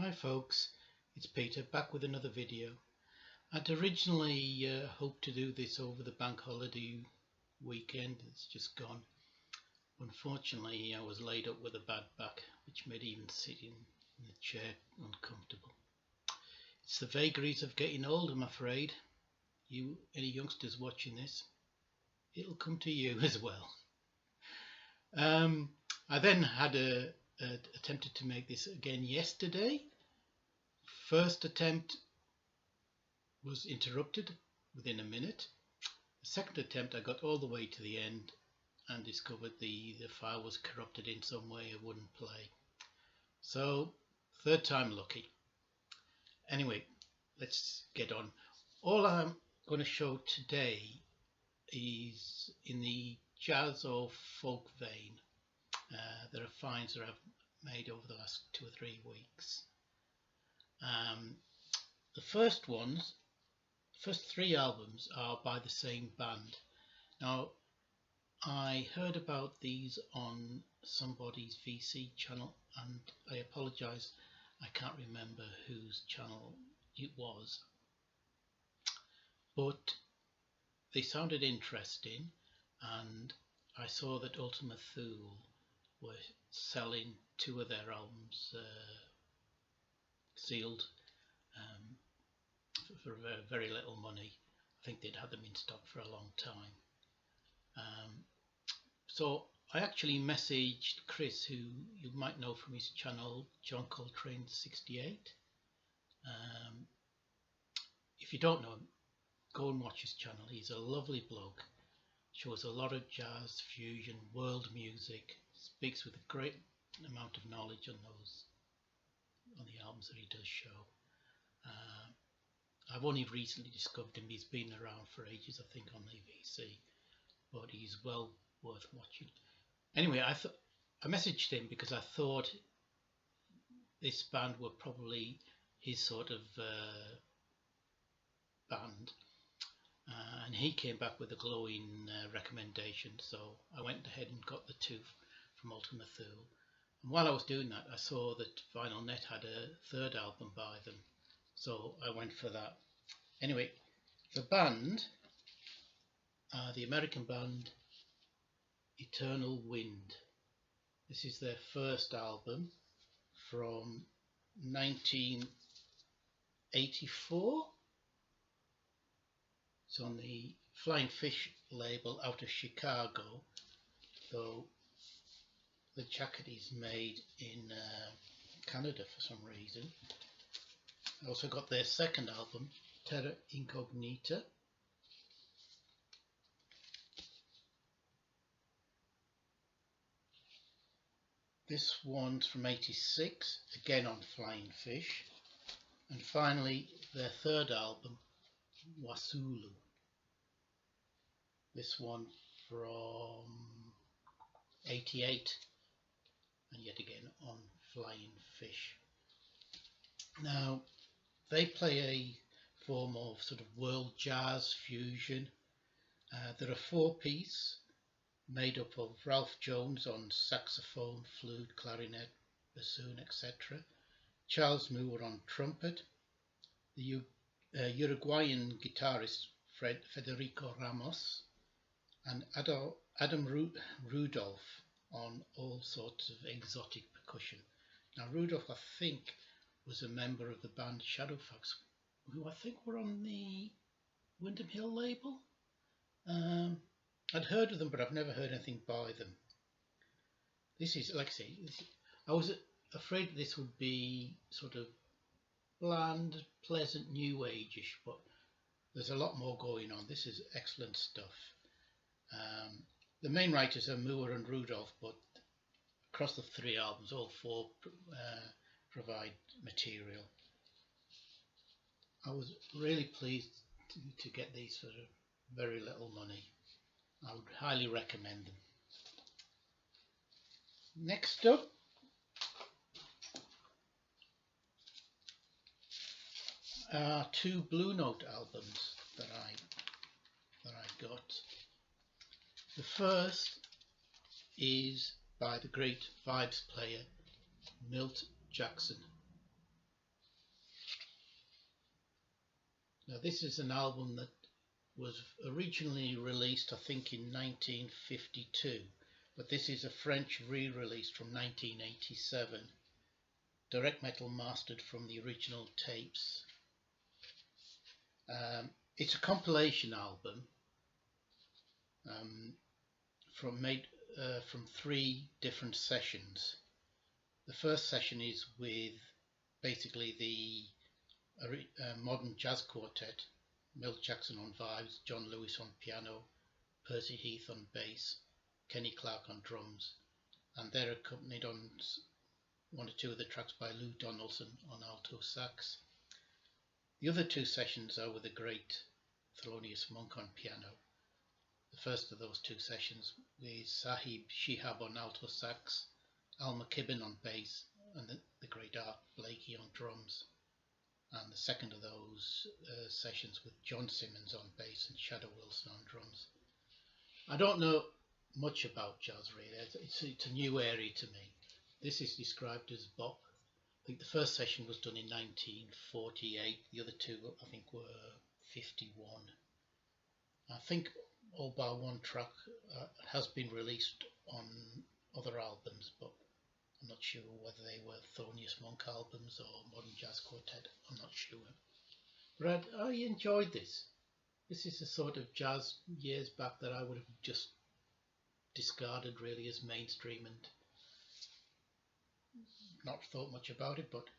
Hi folks, it's Peter back with another video. I'd originally hoped to do this over the bank holiday weekend. It's just gone. Unfortunately, I was laid up with a bad back, which made even sitting in the chair uncomfortable. It's the vagaries of getting old, I'm afraid. Any youngsters watching this, it'll come to you as well. I then had attempted to make this again yesterday. First attempt was interrupted within a minute. The second attempt, I got all the way to the end and discovered the file was corrupted in some way. It wouldn't play. So third time lucky. Anyway, let's get on. All I'm going to show today is in the jazz or folk vein. There are finds that I've made over the last 2 or 3 weeks. The first 3 albums are by the same band. Now, I heard about these on somebody's VC channel, and I apologise, I can't remember whose channel it was, but they sounded interesting, and I saw that Ultima Thule were selling 2 of their albums sealed for very little money. I think they'd had them in stock for a long time. So I actually messaged Chris, who you might know from his channel, John Coltrane 68. If you don't know him, go and watch his channel. He's a lovely bloke, shows a lot of jazz, fusion, world music, speaks with a great amount of knowledge on the albums that he does show. I've only recently discovered him. He's been around for ages, I think, on the VC, but he's well worth watching. Anyway, I messaged him because I thought this band were probably his sort of band, and he came back with a glowing recommendation, so I went ahead and got the 2 from Ultima Thule. And while I was doing that, I saw that Vinyl Net had a 3rd album by them, so I went for that. Anyway, the band, the American band Eternal Wind. This is their first album from 1984. It's on the Flying Fish label out of Chicago, though the jacket is made in Canada for some reason. I also got their second album, Terra Incognita. This one's from '86, again on Flying Fish. And finally, their 3rd album, Wasulu. This one from '88, and yet again on Flying Fish. Now, they play a form of sort of world jazz fusion. They're a 4-piece made up of Ralph Jones on saxophone, flute, clarinet, bassoon, etc. Charles Moore on trumpet. The Uruguayan guitarist Federico Ramos, and Adam Rudolph on all sorts of exotic percussion. Now, Rudolph, I think, was a member of the band Shadowfax, who I think were on the Windham Hill label. I'd heard of them, but I've never heard anything by them. This is, like I say, I was afraid this would be sort of bland, pleasant, new age-ish, but there's a lot more going on. This is excellent stuff. The main writers are Moore and Rudolph, but across the 3 albums, all 4 provide material. I was really pleased to get these for very little money. I would highly recommend them. Next up, are 2 Blue Note albums that I got. The first is by the great vibes player Milt Jackson. Now this is an album that was originally released I think in 1952, but this is a French re-release from 1987, direct metal mastered from the original tapes. It's a compilation album from 3 different sessions. The first session is with basically the modern jazz quartet, Milt Jackson on vibes, John Lewis on piano, Percy Heath on bass, Kenny Clarke on drums, and they're accompanied on 1 or 2 of the tracks by Lou Donaldson on alto sax. The other 2 sessions are with the great Thelonious Monk on piano. The first of those 2 sessions with Sahib Shihab on alto sax, Al McKibben on bass, and the great Art Blakey on drums. And the second of those sessions with John Simmons on bass and Shadow Wilson on drums. I don't know much about jazz really, it's a new area to me. This is described as bop. I think the first session was done in 1948, the other 2 I think were 51. I think all bar 1 track has been released on other albums, but I'm not sure whether they were Thelonious Monk albums or Modern Jazz Quartet, I'm not sure. But I enjoyed this. This is the sort of jazz years back that I would have just discarded really as mainstream and not thought much about it, but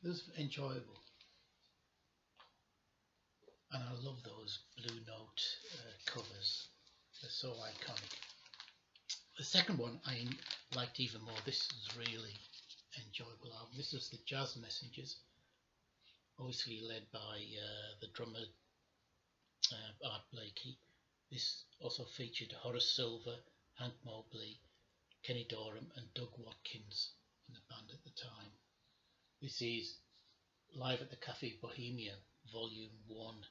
it was enjoyable. And I love those Blue Note covers, they're so iconic. The second one I liked even more. This is really enjoyable album. This is the Jazz Messengers, obviously led by the drummer Art Blakey. This also featured Horace Silver, Hank Mobley, Kenny Dorham and Doug Watkins in the band at the time. This is Live at the Café Bohemia, Volume 1.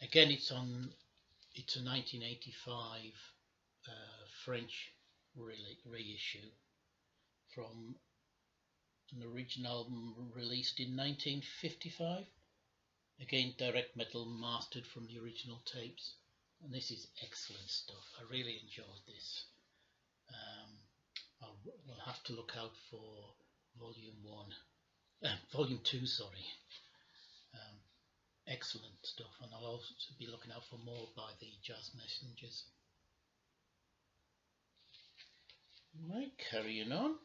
Again, it's a 1985 French reissue from an original album released in 1955. Again, direct metal mastered from the original tapes, and this is excellent stuff. I really enjoyed this. We'll have to look out for Volume 2, sorry. Excellent stuff, and I'll also be looking out for more by the Jazz Messengers. Right, carrying on.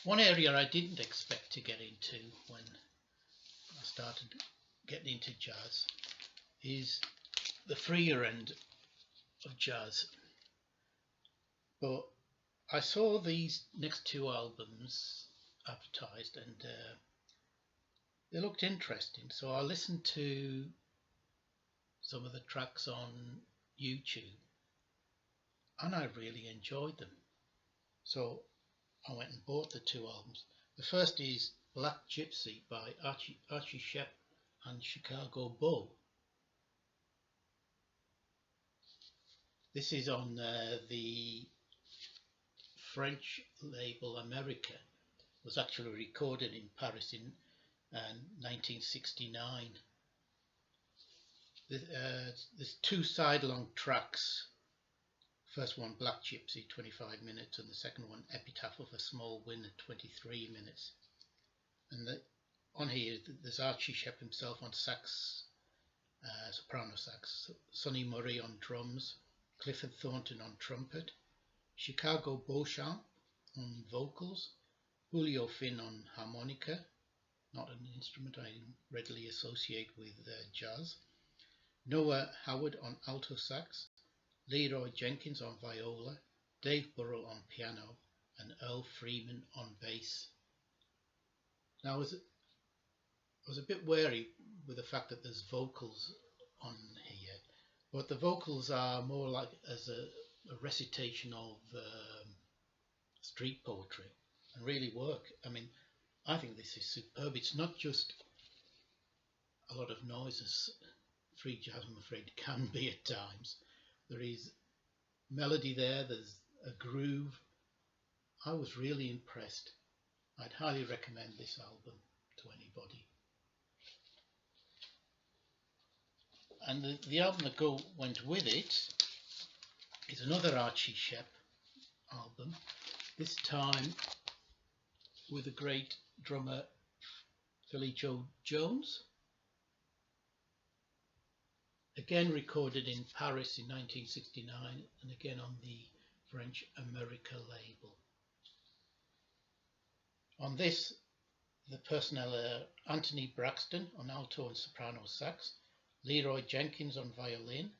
One area I didn't expect to get into when I started getting into jazz is the freer end of jazz. But I saw these next 2 albums advertised and they looked interesting, so I listened to some of the tracks on YouTube and I really enjoyed them. So I went and bought the 2 albums. The first is Black Gypsy by Archie Shepp and Chicago Beau. This is on the French label America. It was actually recorded in Paris in 1969. There's 2 side-long tracks. First one, Black Gypsy, 25 minutes, and the second one, Epitaph of a Small Wind, 23 minutes. And on here, there's Archie Shepp himself on sax, soprano sax, Sonny Murray on drums, Clifford Thornton on trumpet, Chicago Beauchamp on vocals, Julio Finn on harmonica, not an instrument I readily associate with jazz, Noah Howard on alto sax, Leroy Jenkins on viola, Dave Burrow on piano, and Earl Freeman on bass. Now I was a bit wary with the fact that there's vocals on here, but the vocals are more like as a recitation of street poetry and really work. I mean, I think this is superb. It's not just a lot of noise as free jazz, I'm afraid, can be at times. There is melody there, there's a groove. I was really impressed. I'd highly recommend this album to anybody. And the album that went with it is another Archie Shepp album, this time with the great drummer Philly Joe Jones. Again recorded in Paris in 1969 and again on the French America label. On this, the personnel are Anthony Braxton on alto and soprano sax, Leroy Jenkins on violin,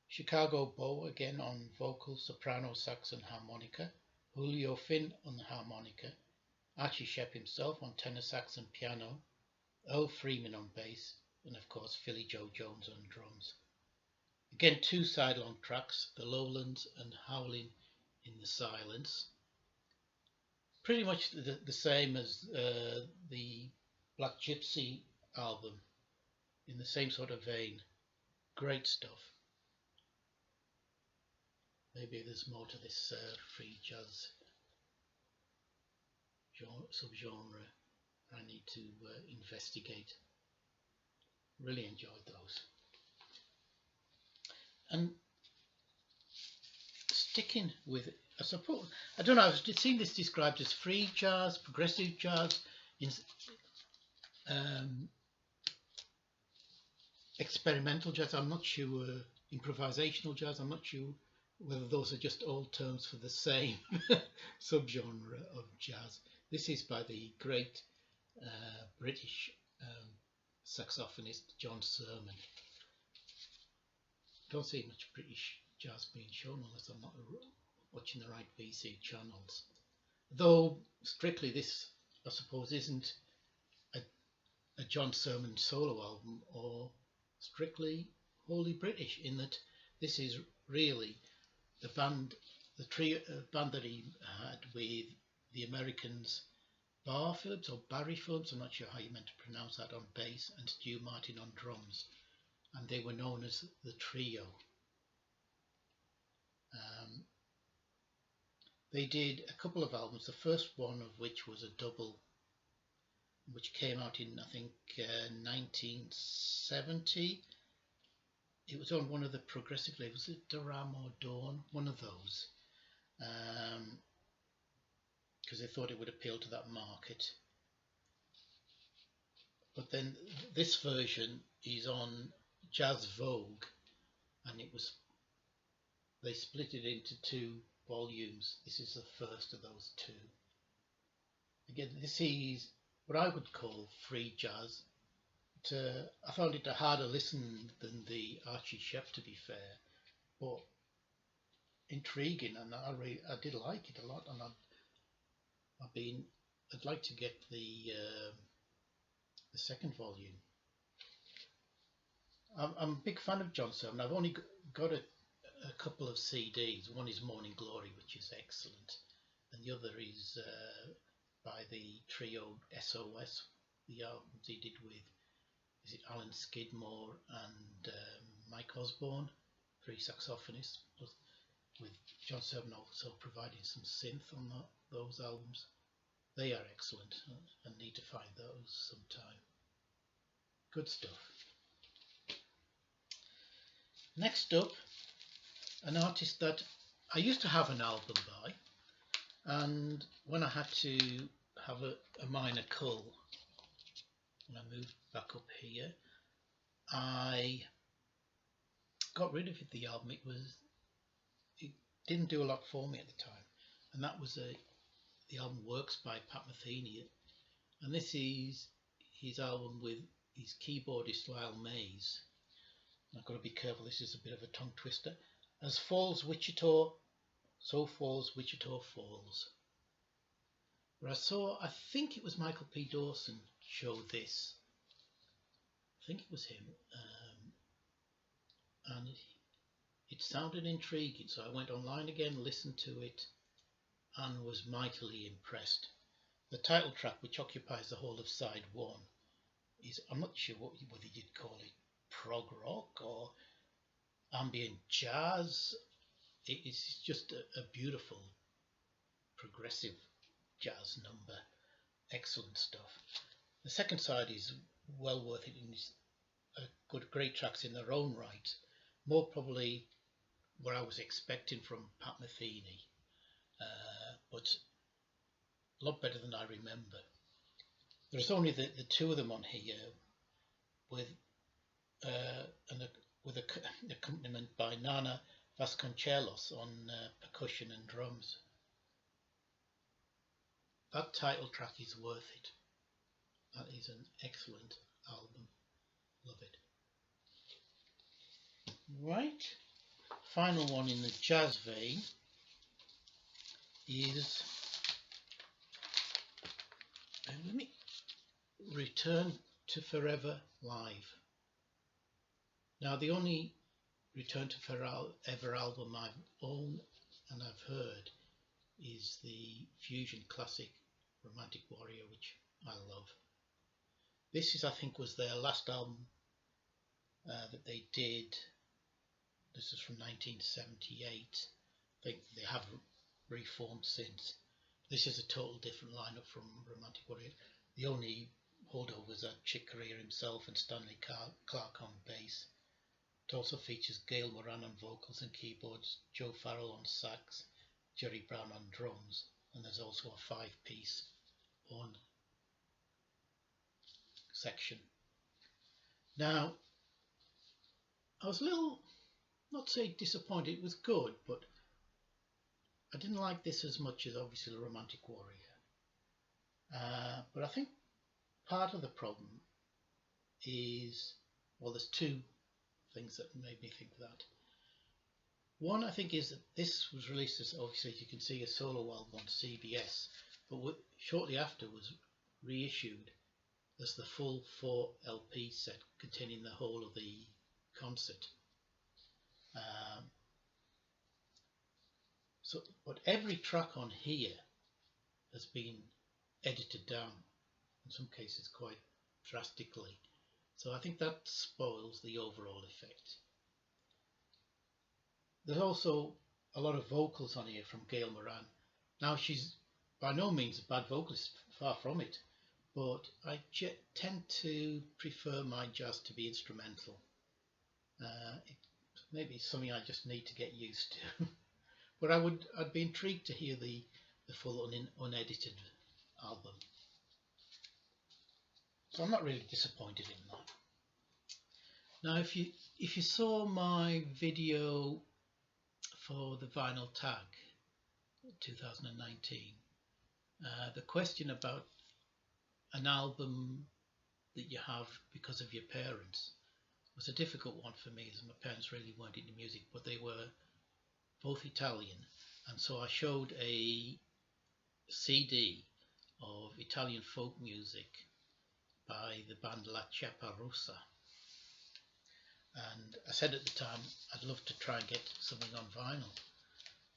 Chicago Beau again on vocal, soprano sax and harmonica, Julio Finn on the harmonica, Archie Shepp himself on tenor sax and piano, Earl Freeman on bass, and of course Philly Joe Jones on drums. Again, two side-long tracks, The Lowlands and Howling in the Silence. Pretty much the same as the Black Gypsy album, in the same sort of vein. Great stuff. Maybe there's more to this free jazz subgenre I need to investigate. Really enjoyed those. And sticking with, I suppose, I don't know, I've seen this described as free jazz, progressive jazz, experimental jazz, I'm not sure, improvisational jazz, I'm not sure whether those are just all terms for the same subgenre of jazz. This is by the great British saxophonist John Sermon. Don't see much British jazz being shown unless I'm not watching the right VC channels. Though strictly this, I suppose, isn't a John Sermon solo album or strictly wholly British, in that this is really the band, the trio band that he had with the Americans Bar Phillips or Barry Phillips, I'm not sure how you meant to pronounce that, on bass, and Stu Martin on drums, and they were known as the Trio. They did a couple of albums, the first one of which was a double, which came out in, I think, 1970. It was on one of the progressive labels, was it Durham or Dawn? One of those. Because they thought it would appeal to that market. But then this version is on Jazz Vogue, and they split it into two volumes. This is the first of those two. Again, this is what I would call free jazz. I found it a harder listen than the Archie Shepp, to be fair, but intriguing, and I did like it a lot, and I'd like to get the second volume. I'm a big fan of John Sermon. I've only got a couple of CDs. One is Morning Glory, which is excellent, and the other is by the trio SOS, the albums he did with, is it Alan Skidmore and Mike Osborne, three saxophonists, with John Sermon also providing some synth on those albums. They are excellent. I need to find those sometime. Good stuff. Next up, an artist that I used to have an album by, and when I had to have a minor cull, when I moved back up here, I got rid of the album. It didn't do a lot for me at the time, and that was the album Works by Pat Metheny, and this is his album with his keyboardist Lyle Mays. I've got to be careful, this is a bit of a tongue twister. As falls Wichita, so falls Wichita Falls. Where I think it was Michael P. Dawson showed this. I think it was him, and it sounded intriguing, so I went online again, listened to it, and was mightily impressed. The title track, which occupies the whole of side one, is, I'm not sure whether you'd call it prog rock or ambient jazz. It's just a beautiful progressive jazz number. Excellent stuff. The second side is well worth it, and it's a great tracks in their own right. More probably what I was expecting from Pat Metheny, but a lot better than I remember. There's only the two of them on here, with with accompaniment by Nana Vasconcelos on percussion and drums. That title track is worth it. That is an excellent album. Love it. Right. Final one in the jazz vein is, let me, Return to Forever Live. Now, the only Return to Forever album I've owned and I've heard is the fusion classic Romantic Warrior, which I love. This is, I think, was their last album that they did. This is from 1978. I think they have reformed since. This is a total different lineup from Romantic Warrior. The only holdovers are Chick Corea himself and Stanley Clarke on bass. It also features Gail Moran on vocals and keyboards, Joe Farrell on sax, Jerry Brown on drums, and there's also a 5-piece horn section. Now, I was a little, not say disappointed, it was good, but I didn't like this as much as obviously the Romantic Warrior. But I think part of the problem is, well, there's two things that made me think that. One, I think, is that this was released as, obviously, as you can see, a solo album on CBS, but shortly after was reissued as the full 4 LP set containing the whole of the concert. But every track on here has been edited down, in some cases quite drastically. So I think that spoils the overall effect. There's also a lot of vocals on here from Gail Moran. Now, she's by no means a bad vocalist, far from it, but I tend to prefer my jazz to be instrumental. Maybe it's something I just need to get used to. But I'd be intrigued to hear the full unedited album. So I'm not really disappointed in that. Now, if you saw my video for the Vinyl Tag 2019, the question about an album that you have because of your parents was a difficult one for me, as my parents really weren't into music, but they were both Italian, and so I showed a CD of Italian folk music by the band La Ciapparussa, and I said at the time I'd love to try and get something on vinyl.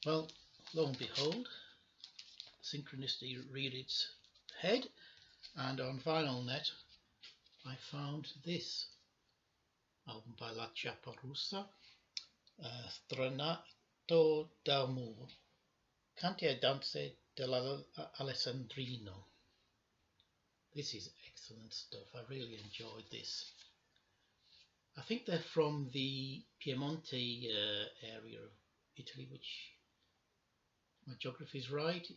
Well, lo and behold, synchronicity reared its head, and on VinylNet I found this album by La Ciapparussa, Stranato d'Amore, Canti e Danze dell'Alessandrino. This is excellent stuff. I really enjoyed this. I think they're from the Piemonte area of Italy, which, my geography is right,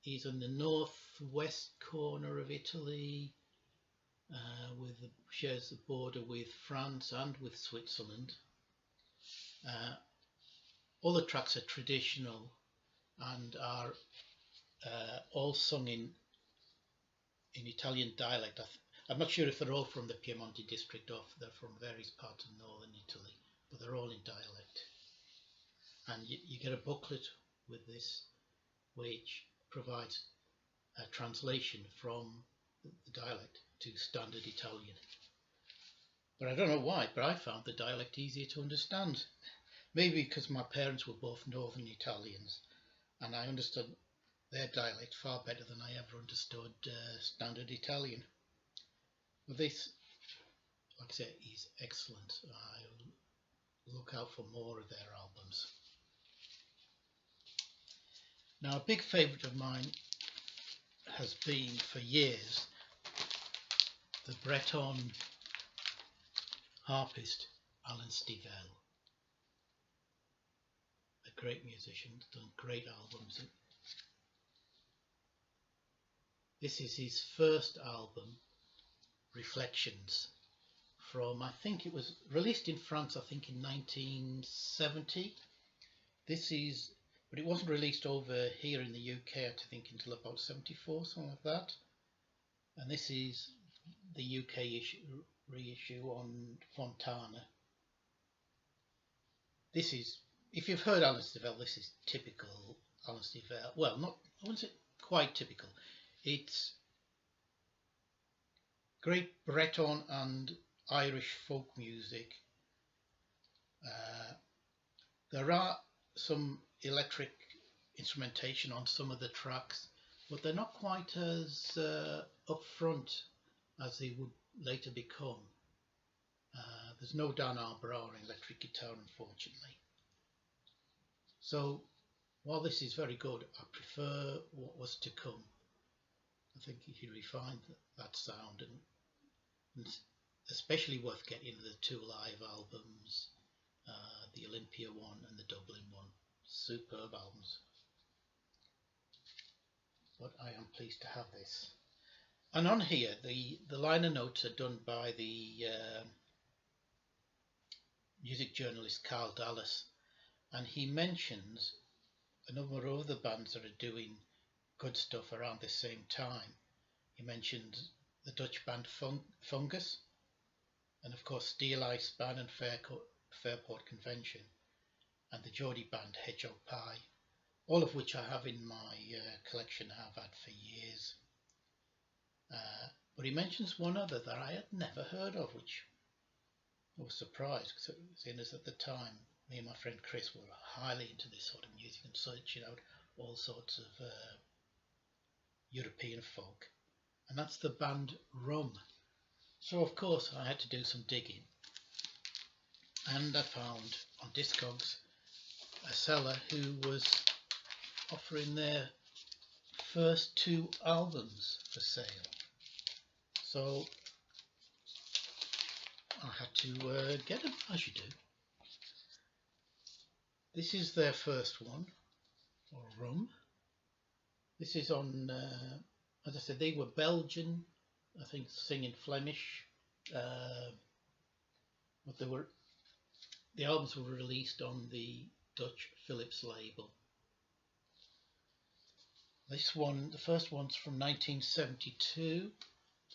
is in the northwest corner of Italy, shares the border with France and with Switzerland. All the tracks are traditional and are all sung in Italian dialect. I'm not sure if they're all from the Piemonte district or if they're from various parts of northern Italy, but they're all in dialect. And you get a booklet with this which provides a translation from the dialect to standard Italian. But I don't know why, but I found the dialect easier to understand. Maybe because my parents were both northern Italians and I understood their dialect far better than I ever understood standard Italian. But this, like I say, is excellent. I look out for more of their albums. Now, a big favourite of mine has been for years the Breton harpist Alan Stivell, a great musician, done great albums. This is his first album, Reflections, from, I think it was released in France, I think in 1970. But it wasn't released over here in the UK, I think, until about 74, something like that. And this is the UK reissue on Fontana. This is, if you've heard Alan Stivell, this is typical Alan Stivell. Well, not, I wouldn't say quite typical. It's great Breton and Irish folk music. There are some electric instrumentation on some of the tracks, but they're not quite as upfront as they would later become. There's no Dan Arbor on electric guitar, unfortunately. So while this is very good, I prefer what was to come. I think he refined that sound, and especially worth getting the two live albums, the Olympia one and the Dublin one. Superb albums. But I am pleased to have this. And on here, the liner notes are done by the music journalist Carl Dallas, and he mentions a number of other bands that are doing good stuff around the same time. He mentions the Dutch band Fungus, and of course Steel Ice Band and Fairport Convention, and the Geordie band Hedgehog Pie, all of which I have in my collection, have had for years. But he mentions one other that I had never heard of, which I was surprised, seeing as at the time me and my friend Chris were highly into this sort of music and searching out all sorts of European folk, and that's the band Rum. So of course I had to do some digging, and I found on Discogs a seller who was offering their first two albums for sale. So I had to get them, as you do. This is their first one, or Rum. This is on, as I said, they were Belgian, I think, singing Flemish, but the albums were released on the Dutch Philips label. This one, the first one's from 1972,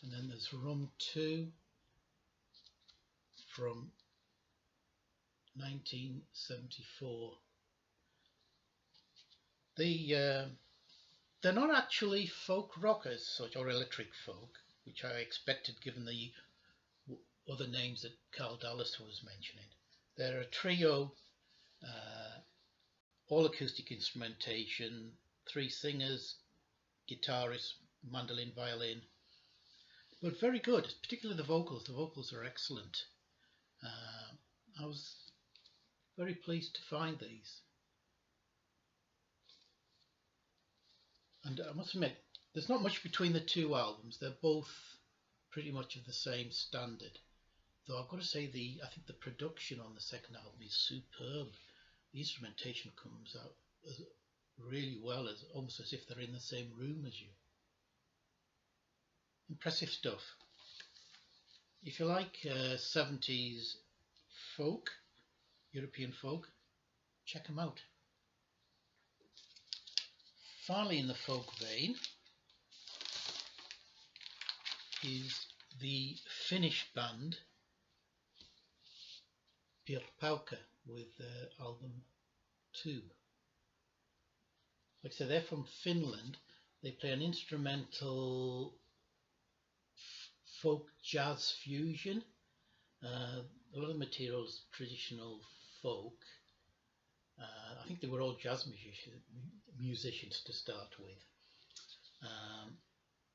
and then there's Rum 2 from 1974. They're not actually folk rock as such, or electric folk, which I expected given the other names that Carl Dallas was mentioning. They're a trio, all acoustic instrumentation, 3 singers, guitarist, mandolin, violin, but very good, particularly the vocals. The vocals are excellent. I was very pleased to find these. And I must admit, there's not much between the two albums. They're both pretty much of the same standard. Though I've got to say, I think the production on the second album is superb. The instrumentation comes out really well, almost as if they're in the same room as you. Impressive stuff. If you like 70s folk, European folk, check them out. Finally, in the folk vein, is the Finnish band Pier Paukka with album 2. Like I said, they're from Finland. They play an instrumental folk jazz fusion. A lot of the material is traditional folk. I think they were all jazz musicians to start with.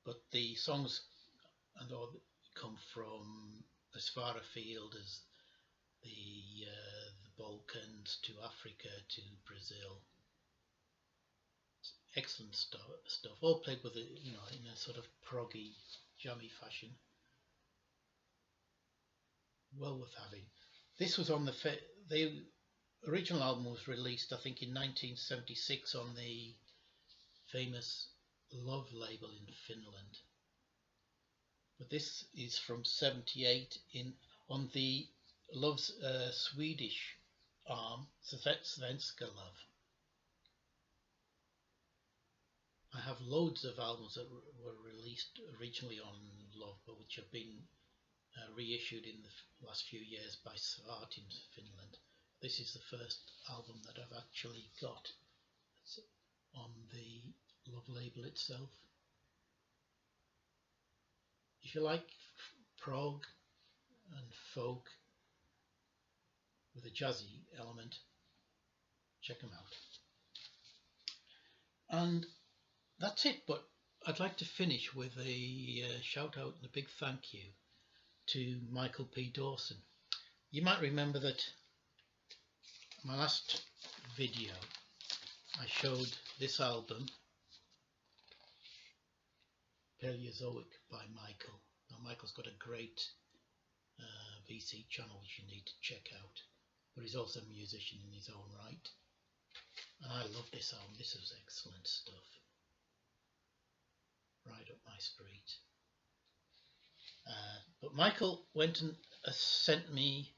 But the songs and all come from as far afield as the Balkans to Africa to Brazil. It's excellent stuff. All played with in a sort of proggy, jammy fashion. well worth having. This was on the original album was released, I think, in 1976 on the famous Love label in Finland. But this is from 78 on the Love's Swedish arm, Svenska Love. I have loads of albums that were released originally on Love, but which have been reissued in the last few years by Svart in Finland. This is the first album that I've actually got on the Love label itself. If you like prog and folk with a jazzy element, check them out. And that's it, but I'd like to finish with a shout out and a big thank you to Michael P. Dawson. You might remember that my last video I showed this album, Paleozoic by Michael. Now Michael's got a great VC channel which you need to check out, but he's also a musician in his own right. And I love this album. This is excellent stuff. Right up my street. But Michael went and sent me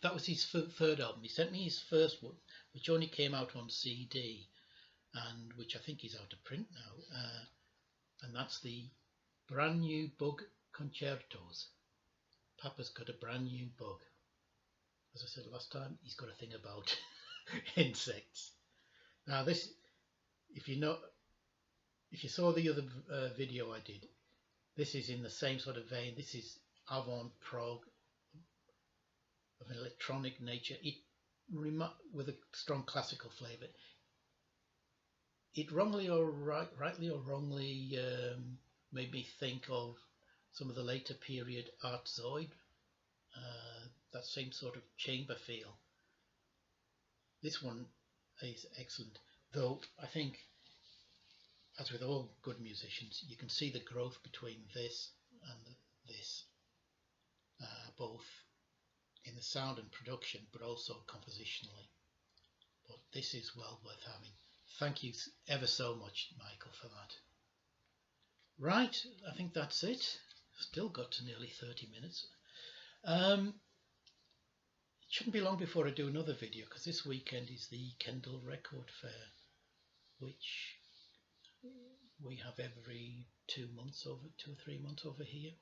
that was his third album. He sent me his first one, which only came out on CD, and which I think is out of print now. And that's the Brand New Bug Concertos. Papa's got a brand new bug. As I said last time, he's got a thing about insects. Now this, if you saw the other video I did, this is in the same sort of vein. This is avant prog of an electronic nature, with a strong classical flavour. It rightly or wrongly made me think of some of the later period Art Zoid, that same sort of chamber feel. This one is excellent, though I think, as with all good musicians, you can see the growth between this and this, both in the sound and production, but also compositionally. But this is well worth having. Thank you ever so much, Michael, for that. Right, I think that's it. Still got to nearly 30 minutes. It shouldn't be long before I do another video, because this weekend is the Kendal Record Fair, which we have every 2 months, over 2 or 3 months over here.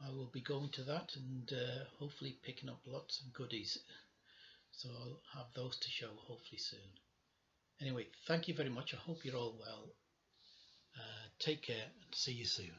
I will be going to that and hopefully picking up lots of goodies. So I'll have those to show hopefully soon. Anyway, thank you very much. I hope you're all well. Take care and see you soon.